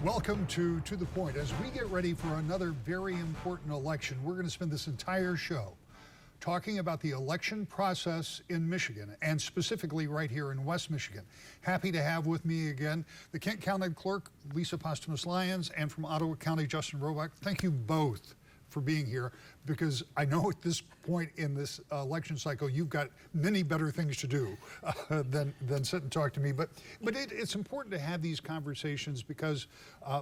Welcome to The Point. As we get ready for another very important election, we're going to spend this entire show talking about the election process in Michigan, and specifically right here in West Michigan. Happy to have with me again the Kent County Clerk, Lisa Postumus-Lyons, and from Ottawa County, Justin Robach. Thank you both for being here, because I know at this point in this election cycle, you've got many better things to do than sit and talk to me. But it's important to have these conversations because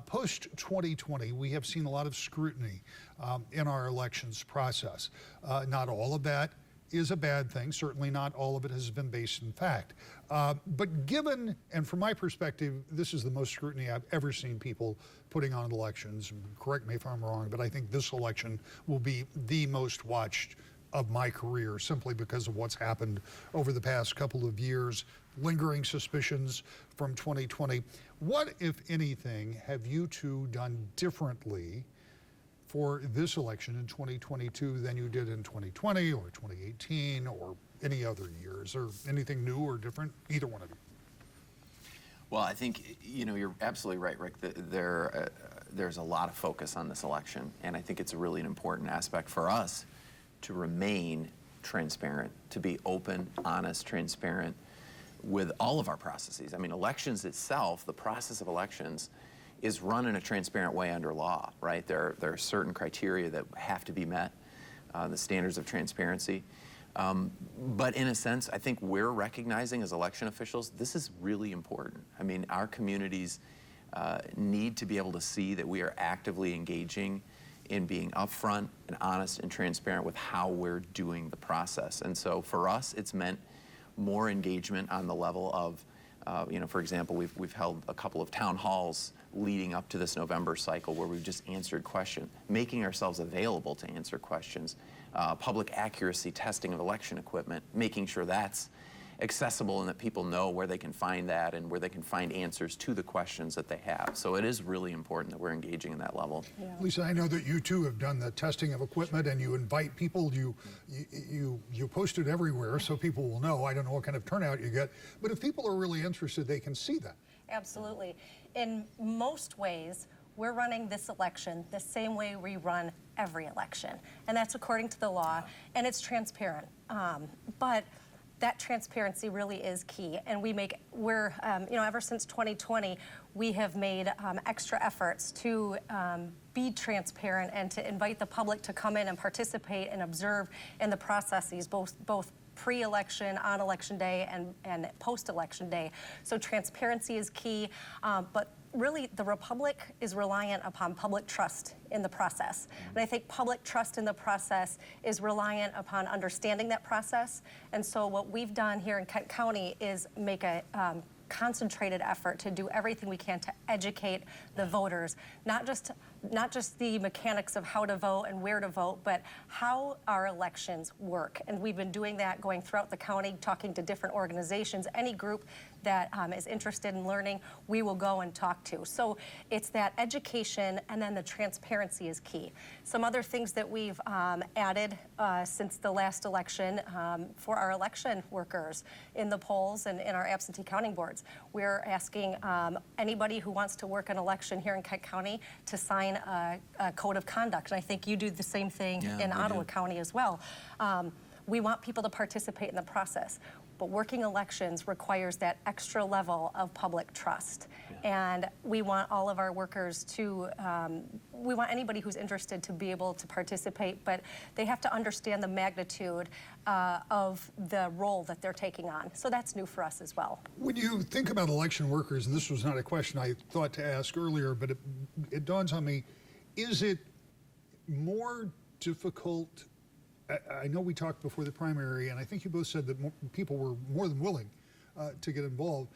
post-2020, we have seen a lot of scrutiny in our elections process. Not all of that is a bad thing. Certainly not all of it has been based in fact. But given, and from my perspective, this is the most scrutiny I've ever seen people putting on elections. Correct me if I'm wrong, but I think this election will be the most watched of my career, simply because of what's happened over the past couple of years, lingering suspicions from 2020. What, if anything, have you two done differently for this election in 2022 than you did in 2020 or 2018 or any other years, or anything new or different, either one of you? Well, I think, you're absolutely right, Rick. There's a lot of focus on this election, and I think it's really an important aspect for us to remain transparent, to be open, honest, transparent with all of our processes. I mean, elections itself, the process of elections, is run in a transparent way under law, right? There are certain criteria that have to be met, the standards of transparency. But in a sense, I think we're recognizing as election officials, this is really important. I mean, our communities need to be able to see that we are actively engaging in being upfront and honest and transparent with how we're doing the process. And so for us, it's meant more engagement on the level of, for example, we've held a couple of town halls leading up to this November cycle where we've just answered questions, making ourselves available to answer questions, public accuracy testing of election equipment, making sure that's accessible and that people know where they can find that and where they can find answers to the questions that they have. So it is really important that we're engaging in that level. Yeah. Lisa, I know that you too have done the testing of equipment, and you invite people, you post it everywhere so people will know. I don't know what kind of turnout you get, but if people are really interested, they can see that. Absolutely. In most ways, we're running this election the same way we run every election, and that's according to the law, and it's transparent. But that transparency really is key, and ever since 2020, we have made extra efforts to be transparent and to invite the public to come in and participate and observe in the processes, both pre-election, on election day, and post-election day. So transparency is key, but really the Republic is reliant upon public trust in the process. And I think public trust in the process is reliant upon understanding that process. And so what we've done here in Kent County is make a concentrated effort to do everything we can to educate the voters, not just the mechanics of how to vote and where to vote, but how our elections work. And we've been doing that, going throughout the county, talking to different organizations. Any group that is interested in learning, we will go and talk to. So it's that education, and then the transparency is key. Some other things that we've added since the last election for our election workers in the polls and in our absentee counting boards. We're asking anybody who wants to work an election here in Kent County to sign a code of conduct. And I think you do the same thing in Ottawa County as well. We want people to participate in the process, but working elections requires that extra level of public trust. And we want all of our workers to, we want anybody who's interested to be able to participate, but they have to understand the magnitude of the role that they're taking on. So that's new for us as well. When you think about election workers, and this was not a question I thought to ask earlier, but it dawns on me, is it more difficult? I know we talked before the primary, and I think you both said that people were more than willing to get involved.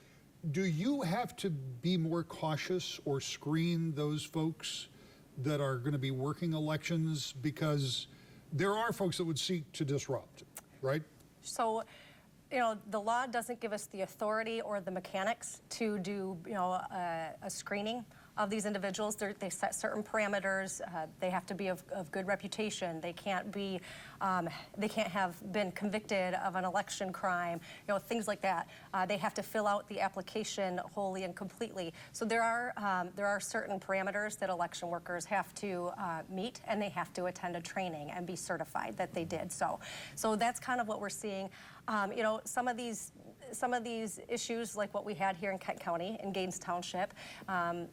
Do you have to be more cautious or screen those folks that are going to be working elections? Because there are folks that would seek to disrupt, right? So, the law doesn't give us the authority or the mechanics to do, a screening. of these individuals. They set certain parameters. They have to be of good reputation. They can't have been convicted of an election crime, things like that. They have to fill out the application wholly and completely. So there are certain parameters that election workers have to meet, and they have to attend a training and be certified that they did so. So that's kind of what we're seeing. Some of these issues, like what we had here in Kent County, in Gaines Township,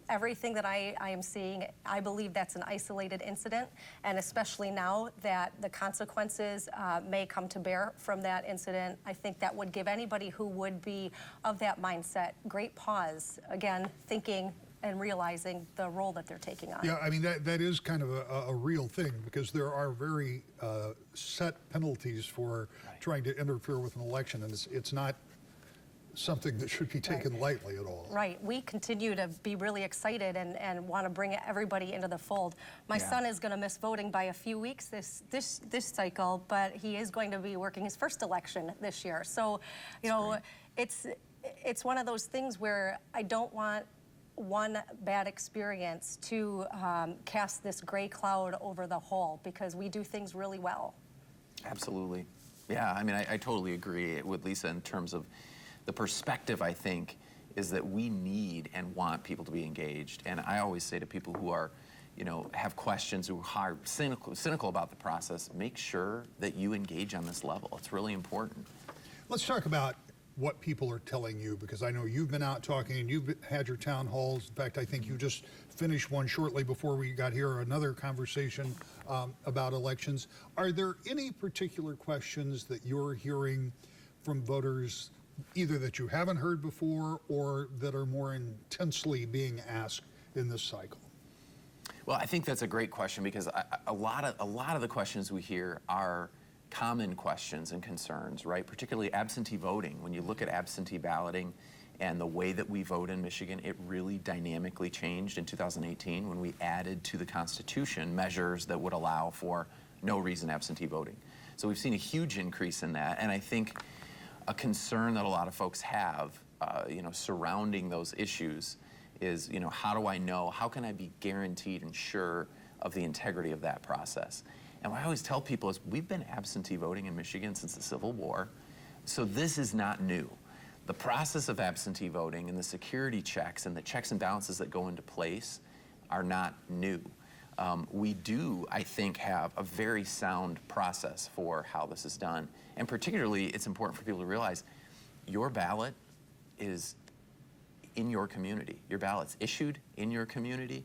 everything that I am seeing, I believe that's an isolated incident, and especially now that the consequences may come to bear from that incident, I think that would give anybody who would be of that mindset great pause, again, thinking and realizing the role that they're taking on. Yeah, I mean, that is kind of a real thing, because there are very set penalties for trying to interfere with an election, and it's not something that should be taken lightly at all. Right. We continue to be really excited and want to bring everybody into the fold. My son is going to miss voting by a few weeks this cycle, but he is going to be working his first election this year. So, it's one of those things where I don't want one bad experience to cast this gray cloud over the whole, because we do things really well. Absolutely. Yeah, I mean, I totally agree with Lisa in terms of the perspective, I think, is that we need and want people to be engaged. And I always say to people who are, have questions, who are cynical about the process, make sure that you engage on this level. It's really important. Let's talk about what people are telling you, because I know you've been out talking and you've had your town halls. In fact, I think you just finished one shortly before we got here, another conversation about elections. Are there any particular questions that you're hearing from voters, either that you haven't heard before or that are more intensely being asked in this cycle? Well, I think that's a great question, because a lot of the questions we hear are common questions and concerns, right? Particularly absentee voting. When you look at absentee balloting and the way that we vote in Michigan, it really dynamically changed in 2018 when we added to the Constitution measures that would allow for no reason absentee voting. So we've seen a huge increase in that, and I think a concern that a lot of folks have, surrounding those issues is, how do I know, how can I be guaranteed and sure of the integrity of that process? And what I always tell people is we've been absentee voting in Michigan since the Civil War, so this is not new. The process of absentee voting and the security checks and the checks and balances that go into place are not new. We do, I think, have a very sound process for how this is done. And particularly, it's important for people to realize your ballot is in your community. Your ballot's issued in your community.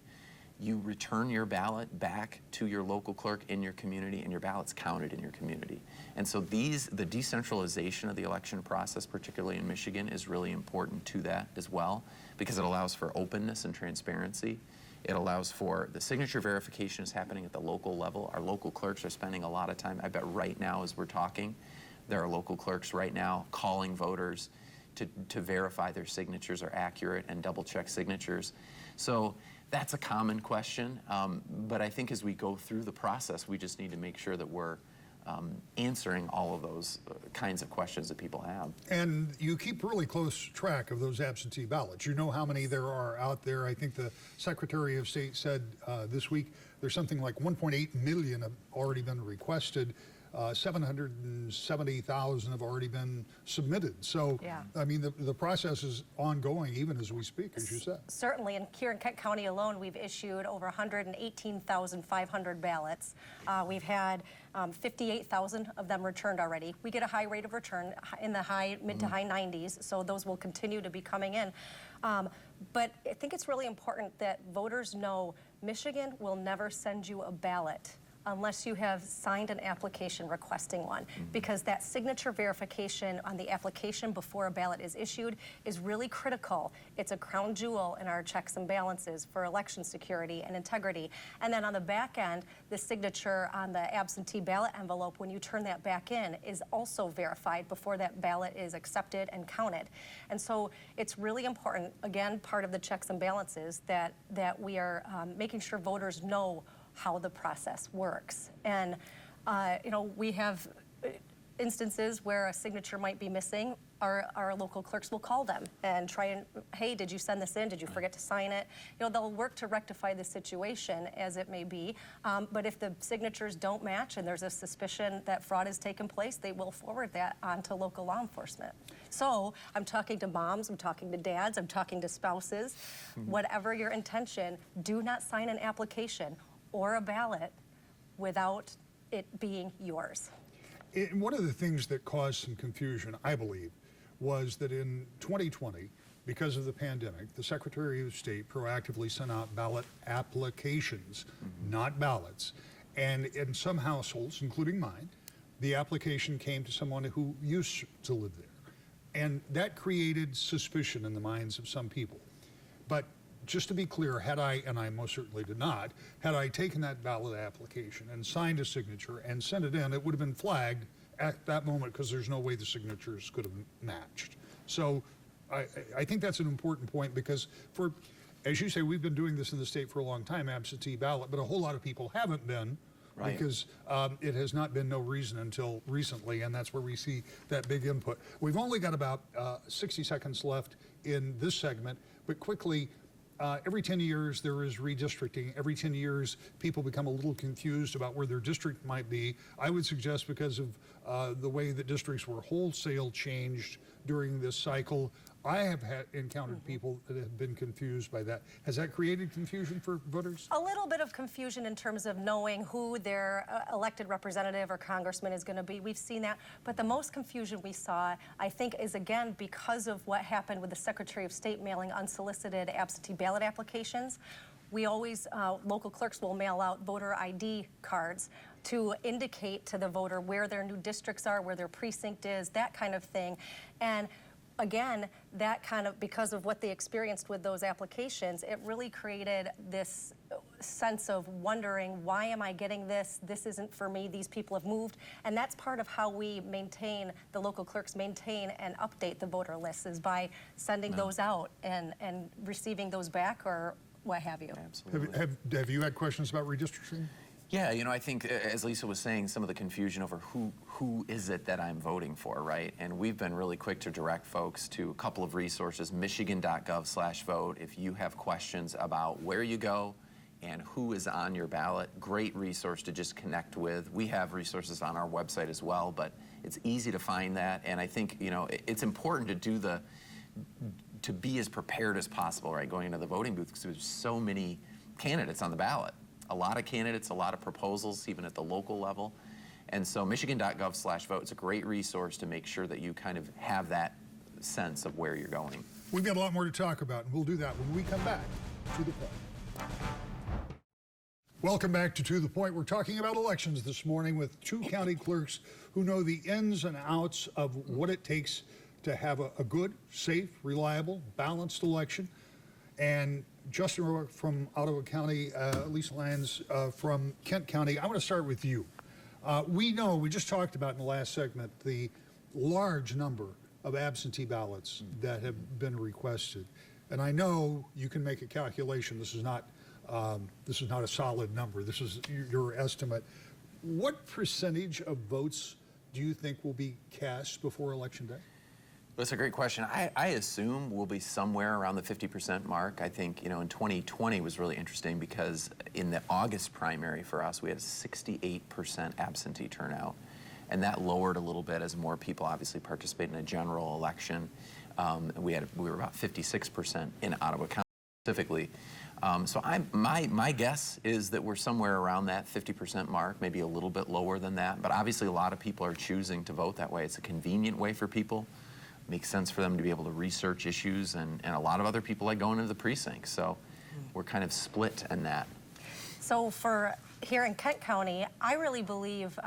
You return your ballot back to your local clerk in your community, and your ballot's counted in your community. And so the decentralization of the election process, particularly in Michigan, is really important to that as well, because it allows for openness and transparency. It allows for the signature verification is happening at the local level. Our local clerks are spending a lot of time. I bet right now as we're talking, there are local clerks right now calling voters to verify their signatures are accurate and double check signatures. So that's a common question, but I think as we go through the process, we just need to make sure that we're answering all of those kinds of questions that people have. And you keep really close track of those absentee ballots. You know how many there are out there. I think the Secretary of State said this week there's something like 1.8 million have already been requested. 770,000 have already been submitted. So, yeah. I mean, the process is ongoing even as we speak, as you said. Certainly, and here in Kent County alone, we've issued over 118,500 ballots. We've had 58,000 of them returned already. We get a high rate of return in the mid to high 90s, so those will continue to be coming in. But I think it's really important that voters know Michigan will never send you a ballot unless you have signed an application requesting one, because that signature verification on the application before a ballot is issued is really critical. It's a crown jewel in our checks and balances for election security and integrity. And then on the back end, the signature on the absentee ballot envelope, when you turn that back in, is also verified before that ballot is accepted and counted. And so it's really important, again, part of the checks and balances, that we are making sure voters know how the process works. And, we have instances where a signature might be missing, our local clerks will call them and try and, hey, did you send this in? Did you forget to sign it? You know, they'll work to rectify the situation as it may be. But if the signatures don't match and there's a suspicion that fraud has taken place, they will forward that on to local law enforcement. So I'm talking to moms, I'm talking to dads, I'm talking to spouses. Whatever your intention, do not sign an application or a ballot without it being yours. And one of the things that caused some confusion, I believe, was that in 2020, because of the pandemic, the Secretary of State proactively sent out ballot applications, not ballots. And in some households, including mine, the application came to someone who used to live there. And that created suspicion in the minds of some people. But just to be clear, had I, and I most certainly did not, had I taken that ballot application and signed a signature and sent it in, it would have been flagged at that moment because there's no way the signatures could have matched. So I think that's an important point because for, as you say, we've been doing this in the state for a long time, absentee ballot, but a whole lot of people haven't been. Right. Because it has not been no reason until recently, and that's where we see that big input. We've only got about 60 seconds left in this segment, but quickly, every 10 years there is redistricting. Every 10 years people become a little confused about where their district might be. I would suggest because of the way that districts were wholesale changed during this cycle, I have encountered people that have been confused by that. Has that created confusion for voters? A little bit of confusion in terms of knowing who their elected representative or congressman is going to be. We've seen that. But the most confusion we saw, I think, is again because of what happened with the Secretary of State mailing unsolicited absentee ballot applications. We always, local clerks will mail out voter ID cards to indicate to the voter where their new districts are, where their precinct is, that kind of thing. And again, that kind of, because of what they experienced with those applications, it really created this sense of wondering, why am I getting this? This isn't for me. These people have moved. And that's part of how we maintain, the local clerks maintain and update the voter lists, is by sending those out and receiving those back or what have you. Absolutely. Have you had questions about redistricting? Yeah, you know, I think, as Lisa was saying, some of the confusion over who is it that I'm voting for, right? And we've been really quick to direct folks to a couple of resources, michigan.gov/vote. If you have questions about where you go and who is on your ballot, great resource to just connect with. We have resources on our website as well, but it's easy to find that. And I think, you know, it's important to be as prepared as possible, right, going into the voting booth, because there's so many candidates on the ballot. A lot of candidates, a lot of proposals, even at the local level. And so michigan.gov/vote is a great resource to make sure that you kind of have that sense of where you're going. We've got a lot more to talk about, and we'll do that when we come back to the point. Welcome back to the Point. We're talking about elections this morning with two county clerks who know the ins and outs of what it takes to have a good, safe, reliable, balanced election. And Justin Roark from Ottawa County, Lisa Lyons from Kent County. I want to start with you. We know, we just talked about in the last segment, the large number of absentee ballots that have been requested. And I know you can make a calculation. This is not a solid number. This is your estimate. What percentage of votes do you think will be cast before Election Day? That's a great question. I assume we'll be somewhere around the 50% mark. I think, you know, in 2020 was really interesting because in the August primary for us, we had a 68% absentee turnout. And that lowered a little bit as more people obviously participate in a general election. We were about 56% in Ottawa County specifically. So my guess is that we're somewhere around that 50% mark, maybe a little bit lower than that. But obviously a lot of people are choosing to vote that way. It's a convenient way for people. Makes sense for them to be able to research issues, and a lot of other people like going into the precinct. So we're kind of split in that. So for here in Kent County, I really believe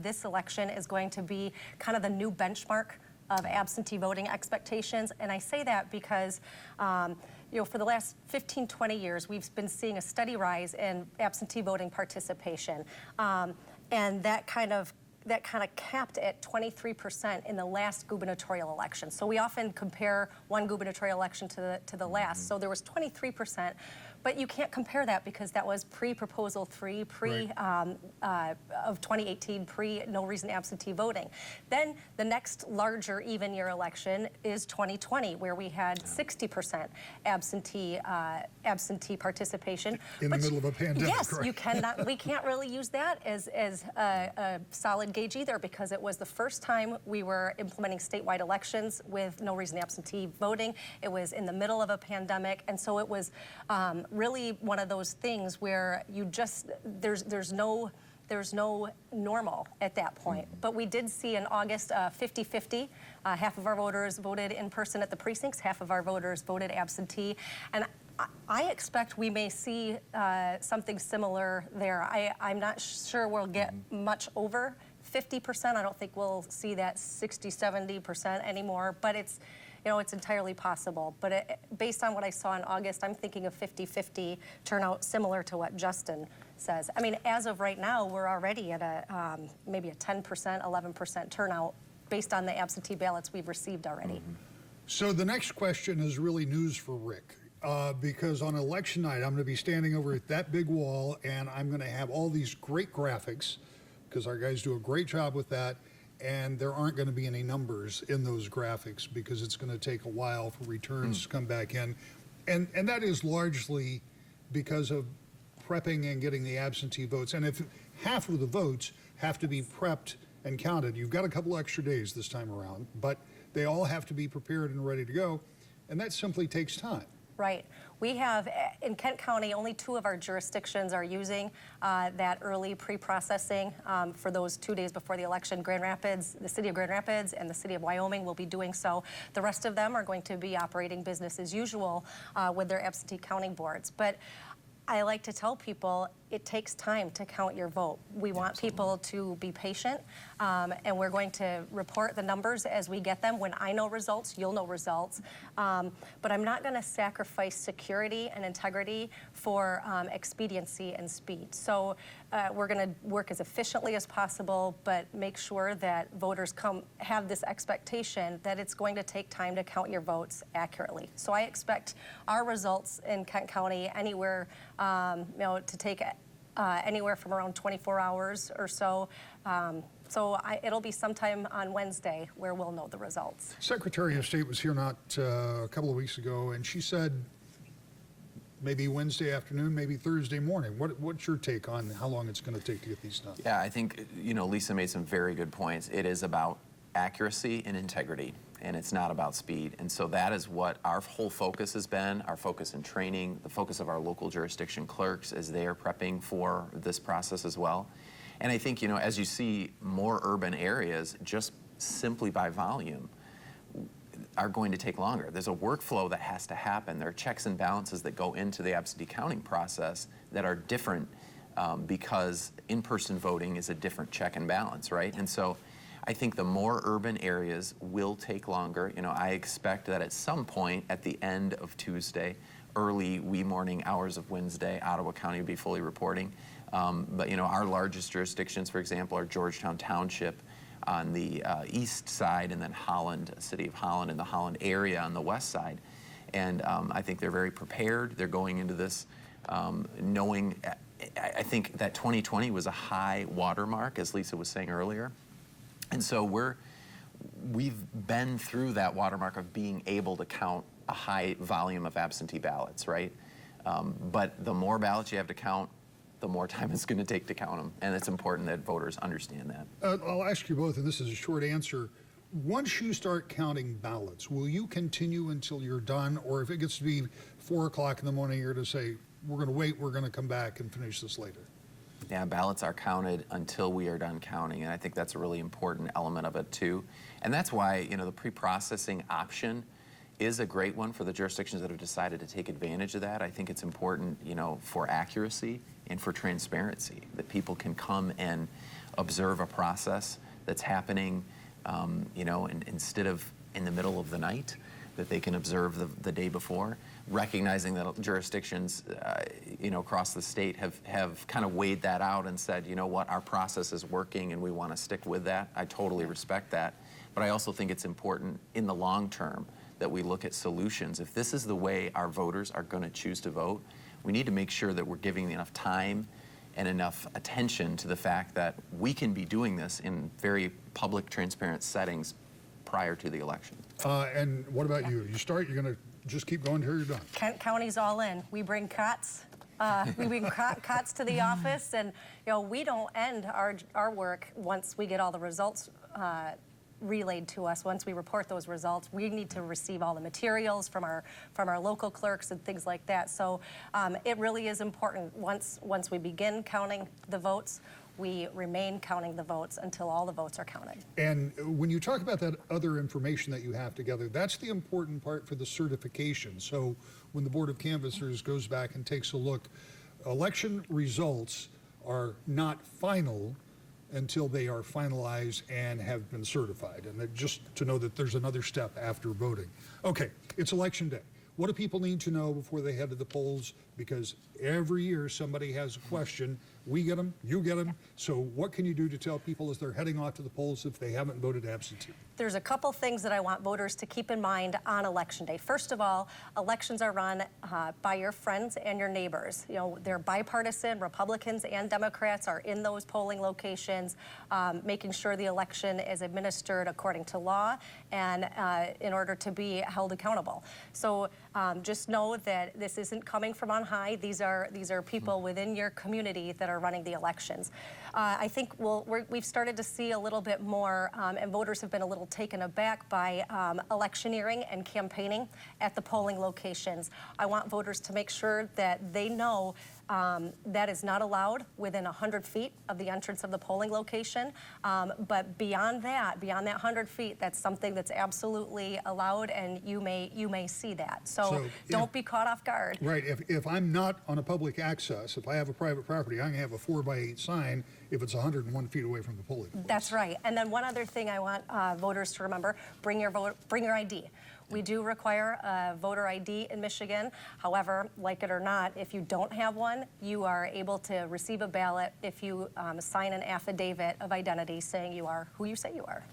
this election is going to be kind of the new benchmark of absentee voting expectations. And I say that because you know, for the last 15, 20 years, we've been seeing a steady rise in absentee voting participation. And that kind of capped at 23% in the last gubernatorial election. So we often compare one gubernatorial election to the last. So there was 23%, But you can't compare that because that was pre-Proposal 3, of 2018, no reason absentee voting. Then the next larger even year election is 2020, where we had 60% absentee participation. In the middle of a pandemic, yes, right? you cannot. We can't really use that as a solid gauge either, because it was the first time we were implementing statewide elections with no reason absentee voting. It was in the middle of a pandemic, and so it was really one of those things where you just there's no normal at that point. But we did see in August 50-50. Half of our voters voted in person at the precincts, half of our voters voted absentee. And I expect we may see something similar there. I'm not sure we'll get much over 50%. I don't think we'll see that 60-70% anymore, but it's entirely possible. But based on what I saw in August, I'm thinking of 50-50 turnout, similar to what Justin says. I mean, as of right now, we're already at maybe a 10%, 11% turnout based on the absentee ballots we've received already. So the next question is really news for Rick. Because on election night, I'm going to be standing over at that big wall, and I'm going to have all these great graphics, because our guys do a great job with that, and there aren't going to be any numbers in those graphics because it's going to take a while for returns to come back in. And that is largely because of prepping and getting the absentee votes. And if half of the votes have to be prepped and counted, you've got a couple extra days this time around, but they all have to be prepared and ready to go, and that simply takes time. Right. We have, in Kent County, only 2 of our jurisdictions are using that early pre-processing for those 2 days before the election. Grand Rapids, the city of Grand Rapids and the city of Wyoming will be doing so. The rest of them are going to be operating business as usual with their absentee counting boards. But I like to tell people it takes time to count your vote. We want people to be patient, and we're going to report the numbers as we get them. When I know results, you'll know results. But I'm not going to sacrifice security and integrity for expediency and speed. So we're going to work as efficiently as possible, but make sure that voters have this expectation that it's going to take time to count your votes accurately. So I expect our results in Kent County anywhere, to take anywhere from around 24 hours or so. It'll be sometime on Wednesday where we'll know the results. Secretary of State was here not a couple of weeks ago, and she said maybe Wednesday afternoon, maybe Thursday morning. What's your take on how long it's going to take to get these done? Yeah, I think, Lisa made some very good points. It is about accuracy and integrity, and it's not about speed. And so that is what our whole focus has been, our focus in training, the focus of our local jurisdiction clerks as they are prepping for this process as well. And I think, as you see more urban areas, just simply by volume, are going to take longer. There's a workflow that has to happen. There are checks and balances that go into the absentee counting process that are different because in-person voting is a different check and balance, right? And so I think the more urban areas will take longer. I expect that at some point at the end of Tuesday, early wee morning hours of Wednesday, Ottawa County will be fully reporting. But our largest jurisdictions, for example, are Georgetown Township on the east side, and then Holland, City of Holland, and the Holland area on the west side. And I think they're very prepared. They're going into this knowing, I think that 2020 was a high watermark, as Lisa was saying earlier. And so we've been through that watermark of being able to count a high volume of absentee ballots, right? But the more ballots you have to count, the more time it's going to take to count them. And it's important that voters understand that. I'll ask you both, and this is a short answer. Once you start counting ballots, will you continue until you're done? Or if it gets to be 4 o'clock in the morning, you're to say, we're going to wait, we're going to come back and finish this later? Yeah, ballots are counted until we are done counting, and I think that's a really important element of it too. And that's why, the pre-processing option is a great one for the jurisdictions that have decided to take advantage of that. I think it's important, for accuracy and for transparency, that people can come and observe a process that's happening, and instead of in the middle of the night, that they can observe the day before, recognizing that jurisdictions, across the state have kind of weighed that out and said, you know what, our process is working and we want to stick with that. I totally respect that. But I also think it's important in the long term that we look at solutions. If this is the way our voters are going to choose to vote, we need to make sure that we're giving enough time and enough attention to the fact that we can be doing this in very public, transparent settings prior to the election. And what about you? You start, you're going to just keep going until you're done. Kent County's all in. We bring cots. We bring cots to the office, and we don't end our work once we get all the results relayed to us. Once we report those results, we need to receive all the materials from our local clerks and things like that. So it really is important. Once we begin counting the votes, we remain counting the votes until all the votes are counted. And when you talk about that other information that you have together, that's the important part for the certification. So when the Board of Canvassers goes back and takes a look, election results are not final until they are finalized and have been certified. And just to know that there's another step after voting. Okay, it's election day. What do people need to know before they head to the polls? Because every year somebody has a question. We get them, you get them. So what can you do to tell people as they're heading off to the polls if they haven't voted absentee? There's a couple things that I want voters to keep in mind on Election Day. First of all, elections are run by your friends and your neighbors. They're bipartisan. Republicans and Democrats are in those polling locations, making sure the election is administered according to law and in order to be held accountable. So just know that this isn't coming from on high. These are people within your community that are running the elections. I think we've started to see a little bit more, and voters have been a little taken aback by electioneering and campaigning at the polling locations. I want voters to make sure that they know that is not allowed within 100 feet of the entrance of the polling location. But beyond that 100 feet, that's something that's absolutely allowed, and you may see that. So don't be caught off guard. Right. If I'm not on a public access, if I have a private property, I can have a 4x8 sign if it's 101 feet away from the polling place. That's right. And then one other thing I want voters to remember: bring your ID. We do require a voter ID in Michigan. However, like it or not, if you don't have one, you are able to receive a ballot if you sign an affidavit of identity saying you are who you say you are.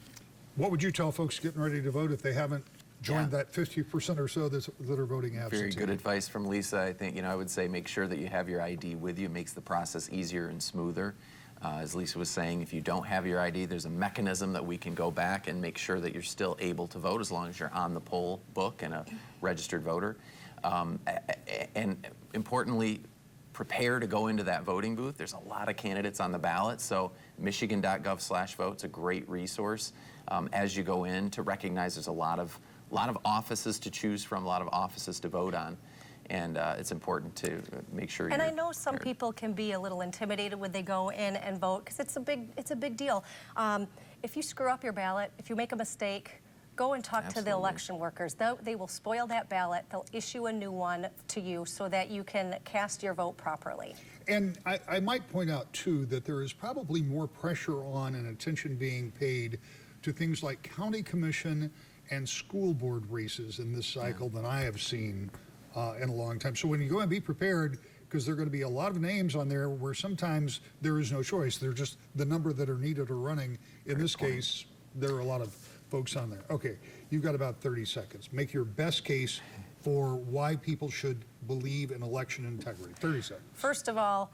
What would you tell folks getting ready to vote if they haven't joined that 50% or so that are voting absentee? Very good advice from Lisa. I think, I would say make sure that you have your ID with you. It makes the process easier and smoother. As Lisa was saying, if you don't have your ID, there's a mechanism that we can go back and make sure that you're still able to vote as long as you're on the poll book and a registered voter. And importantly, prepare to go into that voting booth. There's a lot of candidates on the ballot, so michigan.gov/vote is a great resource as you go in to recognize there's a lot of offices to choose from, a lot of offices to vote on. And it's important to make sure you're And I know some prepared. people can be a little intimidated when they go in and vote because it's a big deal. If you screw up your ballot, if you make a mistake, go and talk to the Absolutely. election workers. They will spoil that ballot. They'll issue a new one to you so that you can cast your vote properly. And I might point out, too, that there is probably more pressure on and attention being paid to things like county commission and school board races in this cycle than I have seen in a long time. So when you go and be prepared, because there are going to be a lot of names on there where sometimes there is no choice. They're just the number that are needed or running. In this case, there are a lot of folks on there. Okay, you've got about 30 seconds. Make your best case for why people should believe in election integrity. 30 seconds. First of all,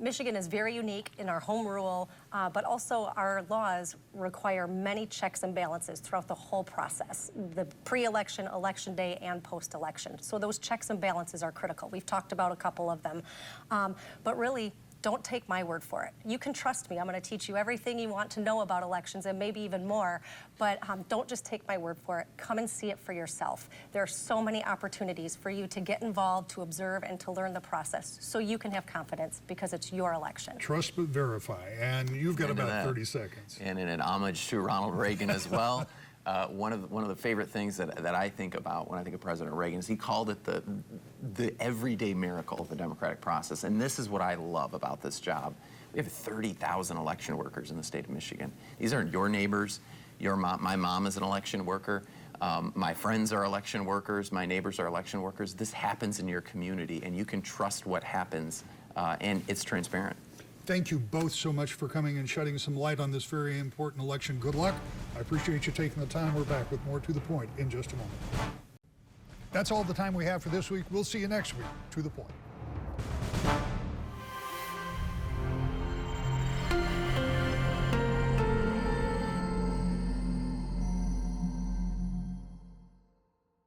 Michigan is very unique in our home rule, but also our laws require many checks and balances throughout the whole process, the pre-election, election day, and post-election. So those checks and balances are critical. We've talked about a couple of them. But really, don't take my word for it. You can trust me. I'm going to teach you everything you want to know about elections and maybe even more, but don't just take my word for it. Come and see it for yourself. There are so many opportunities for you to get involved, to observe, and to learn the process so you can have confidence because it's your election. Trust but verify. And you've got Into about that. 30 seconds. And in an homage to Ronald Reagan as well, one of the favorite things that I think about when I think of President Reagan is he called it the everyday miracle of the democratic process. And this is what I love about this job. We have 30,000 election workers in the state of Michigan. These aren't your neighbors. Your mom, my mom is an election worker. My friends are election workers. My neighbors are election workers. This happens in your community, and you can trust what happens, and it's transparent. Thank you both so much for coming and shedding some light on this very important election. Good luck. I appreciate you taking the time. We're back with more To the Point in just a moment. That's all the time we have for this week. We'll see you next week. To the Point.